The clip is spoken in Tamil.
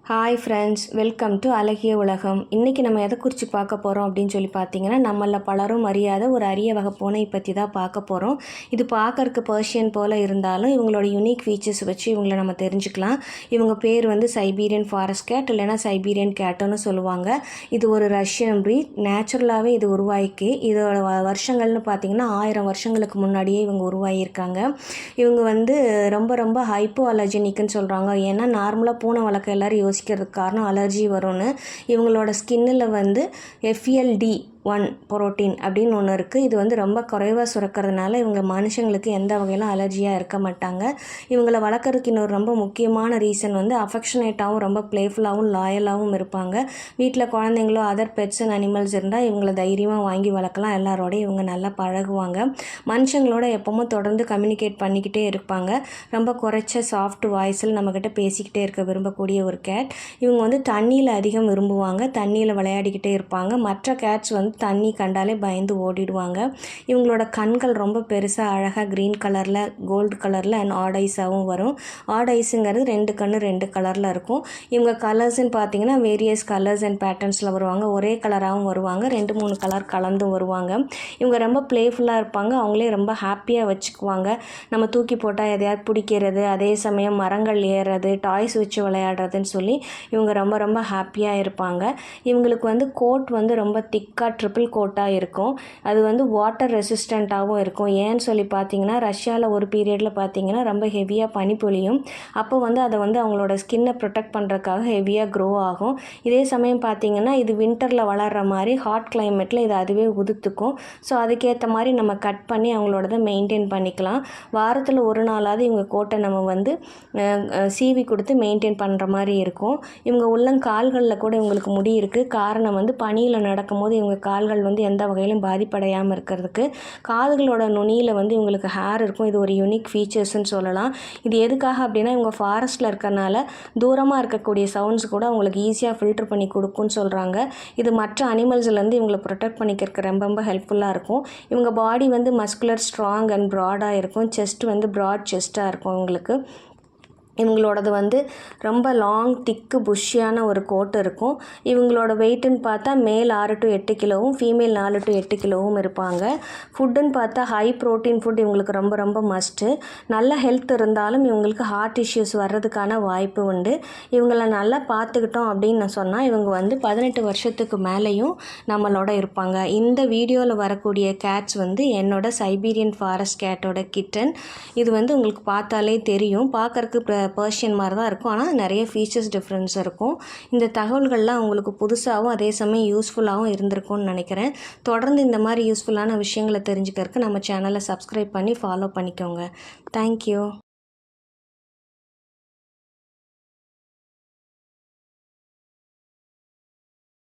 ஹாய் ஃப்ரெண்ட்ஸ், வெல்கம் டு அழகிய உலகம். இன்றைக்கி நம்ம எதை குறித்து பார்க்க போகிறோம் அப்படின்னு சொல்லி பார்த்தீங்கன்னா, நம்மள பலரும் அறியாத ஒரு அரிய வகை பூனை பற்றி தான் பார்க்க போகிறோம். இது பார்க்கறக்கு பர்ஷியன் போல் இருந்தாலும் இவங்களோட யூனிக் ஃபீச்சர்ஸ் வச்சு இவங்களை நம்ம தெரிஞ்சுக்கலாம். இவங்க பேர் வந்து சைபீரியன் ஃபாரஸ்ட் கேட் இல்லைனா சைபீரியன் கேட்டுன்னு சொல்லுவாங்க. இது ஒரு ரஷ்யன் ப்ரீட். நேச்சுரலாகவே இது உருவாயிக்கு. இதோட வருஷங்கள்னு பார்த்திங்கன்னா 1000 வருஷங்களுக்கு முன்னாடியே இவங்க உருவாகியிருக்காங்க. இவங்க வந்து ரொம்ப ஹைப்போ அலர்ஜெனிக்குன்னு சொல்கிறாங்க. ஏன்னா நார்மலாக பூனை வளர்க்க எல்லோரும் யோசிக்கிறதுக்கு காரணம் அலர்ஜி வரும்னு. இவங்களோட ஸ்கின்னில் வந்து FLD1 புரோட்டீன் அப்படின்னு ஒன்று இருக்குது. இது வந்து ரொம்ப குறைவாக சுரக்கிறதுனால இவங்க மனுஷங்களுக்கு எந்த வகையிலும் அலர்ஜியாக இருக்க மாட்டாங்க. இவங்களை வளர்க்குறதுக்கு இன்னொரு ரொம்ப முக்கியமான ரீசன் வந்து அஃபெக்ஷனேட்டாகவும் ரொம்ப ப்ளேஃபுல்லாகவும் லாயலாகவும் இருப்பாங்க. வீட்டில் குழந்தைங்களோ அதர் பெட்ஸ் அண்ட் அனிமல்ஸ் இருந்தால் இவங்களை தைரியமாக வாங்கி வளர்க்கலாம். எல்லாரோடையும் இவங்க நல்லா பழகுவாங்க. மனுஷங்களோட எப்பவும் தொடர்ந்து கம்யூனிகேட் பண்ணிக்கிட்டே இருப்பாங்க. ரொம்ப குறைச்ச சாஃப்ட் வாய்ஸில் நம்மக்கிட்ட பேசிக்கிட்டே இருக்க விரும்பக்கூடிய ஒரு கேட். இவங்க வந்து தண்ணியில் அதிகம் விரும்புவாங்க. தண்ணியில் விளையாடிக்கிட்டே இருப்பாங்க. மற்ற கேட்ஸ் வந்து தண்ணி கண்டாலே பயந்து ஓடிடுவாங்க. இவங்களோட கண்கள் ரொம்ப பெருசாக அழகாக க்ரீன் கலரில், கோல்டு கலரில் அண்ட் ஆட் ஐஸாகவும் வரும். ஆட் ஐஸுங்கிறது 2 கண்ணு 2 கலரில் இருக்கும். இவங்க கலர்ஸ்ன்னு பார்த்தீங்கன்னா வேரியஸ் கலர்ஸ் அண்ட் பேட்டர்ன்ஸில் வருவாங்க. ஒரே கலராகவும் வருவாங்க, 2-3 கலர் கலந்தும் வருவாங்க. இவங்க ரொம்ப ப்ளேஃபுல்லாக இருப்பாங்க. அவங்களே ரொம்ப ஹாப்பியாக வச்சுக்குவாங்க. நம்ம தூக்கி போட்டால் எதையாவது பிடிக்கிறது, அதே சமயம் மரங்கள் ஏறுறது, டாய்ஸ் வச்சு விளையாடுறதுன்னு சொல்லி இவங்க ரொம்ப ஹாப்பியாக இருப்பாங்க. இவங்களுக்கு வந்து கோட் வந்து ரொம்ப திக்காக ட்ரிபிள் கோட்டாக இருக்கும். அது வந்து வாட்டர் ரெசிஸ்டண்ட்டாகவும் இருக்கும். ஏன்னு சொல்லி பார்த்தீங்கன்னா, ரஷ்யாவில் ஒரு பீரியடில் பார்த்தீங்கன்னா ரொம்ப ஹெவியாக பனி பொழியும். அப்போ வந்து அதை வந்து அவங்களோட ஸ்கின்னை ப்ரொடெக்ட் பண்ணுறதுக்காக ஹெவியாக க்ரோ ஆகும். இதே சமயம் பார்த்தீங்கன்னா இது வின்டரில் வளர்கிற மாதிரி ஹாட் கிளைமேட்டில் இது அதுவே உதுத்துக்கும். ஸோ அதுக்கேற்ற மாதிரி நம்ம கட் பண்ணி அவங்களோடதை மெயின்டைன் பண்ணிக்கலாம். வாரத்தில் ஒரு நாளாவது இவங்க கோட்டை நம்ம வந்து சீவி கொடுத்து மெயின்டைன் பண்ணுற மாதிரி இருக்கும். இவங்க உள்ளங்கால்களில் கூட இவங்களுக்கு முடி இருக்குது. காரணம் வந்து பனியில் நடக்கும்போது இவங்க கால்கள் வந்து எந்த வகையிலும் பாதிப்படையாமல் இருக்கிறதுக்கு. காதுகளோட நுனியில் வந்து இவங்களுக்கு ஹேர் இருக்கும். இது ஒரு யூனிக் ஃபீச்சர்ஸ்ன்னு சொல்லலாம். இது எதுக்காக அப்படின்னா, இவங்க ஃபாரஸ்ட்டில் இருக்கிறனால தூரமாக இருக்கக்கூடிய சவுண்ட்ஸ் கூட அவங்களுக்கு ஈஸியாக ஃபில்டர் பண்ணி கொடுக்குன்னு சொல்கிறாங்க. இது மற்ற அனிமல்ஸ்லேருந்து இவங்களை ப்ரொடெக்ட் பண்ணிக்கிறதுக்கு ரொம்ப ஹெல்ப்ஃபுல்லாக இருக்கும். இவங்க பாடி வந்து மஸ்குலர், ஸ்ட்ராங் அண்ட் ப்ராடாக இருக்கும். செஸ்ட் வந்து ப்ராட் செஸ்ட்டாக இருக்கும் இவங்களுக்கு. இவங்களோடது வந்து ரொம்ப லாங் திக்கு புஷ்ஷியான ஒரு கோட்டு இருக்கும். இவங்களோட வெயிட்டுன்னு பார்த்தா மேல் 6 to 8 கிலோவும் ஃபீமேல் 4 to 8 கிலோவும் இருப்பாங்க. ஃபுட்டுன்னு பார்த்தா ஹை ப்ரோட்டீன் ஃபுட் இவங்களுக்கு ரொம்ப மஸ்ட்டு. நல்ல ஹெல்த் இருந்தாலும் இவங்களுக்கு ஹார்ட் இஷ்யூஸ் வர்றதுக்கான வாய்ப்பு உண்டு. இவங்களை நல்லா பார்த்துக்கிட்டோம் அப்படின்னு நான் சொன்னால் இவங்க வந்து 18 வருஷத்துக்கு மேலேயும் நம்மளோட இருப்பாங்க. இந்த வீடியோவில் வரக்கூடிய கேட்ஸ் வந்து என்னோட சைபீரியன் ஃபாரஸ்ட் கேட்டோட கிட்டன். இது வந்து உங்களுக்கு பார்த்தாலே தெரியும். பார்க்கறக்கு பர்ஷியன் மாதிரி தான் இருக்கும். ஆனால் நிறைய ஃபீச்சர்ஸ் டிஃப்ரென்ஸ் இருக்கும். இந்த தகவல்கள்லாம் உங்களுக்கு புதுசாகவும் அதே சமயம் யூஸ்ஃபுல்லாகவும் இருந்திருக்கும்னு நினைக்கிறேன். தொடர்ந்து இந்த மாதிரி யூஸ்ஃபுல்லான விஷயங்களை தெரிஞ்சுக்கிறதுக்கு நம்ம சேனலை சப்ஸ்கிரைப் பண்ணி ஃபாலோ பண்ணிக்கோங்க. தேங்க்யூ.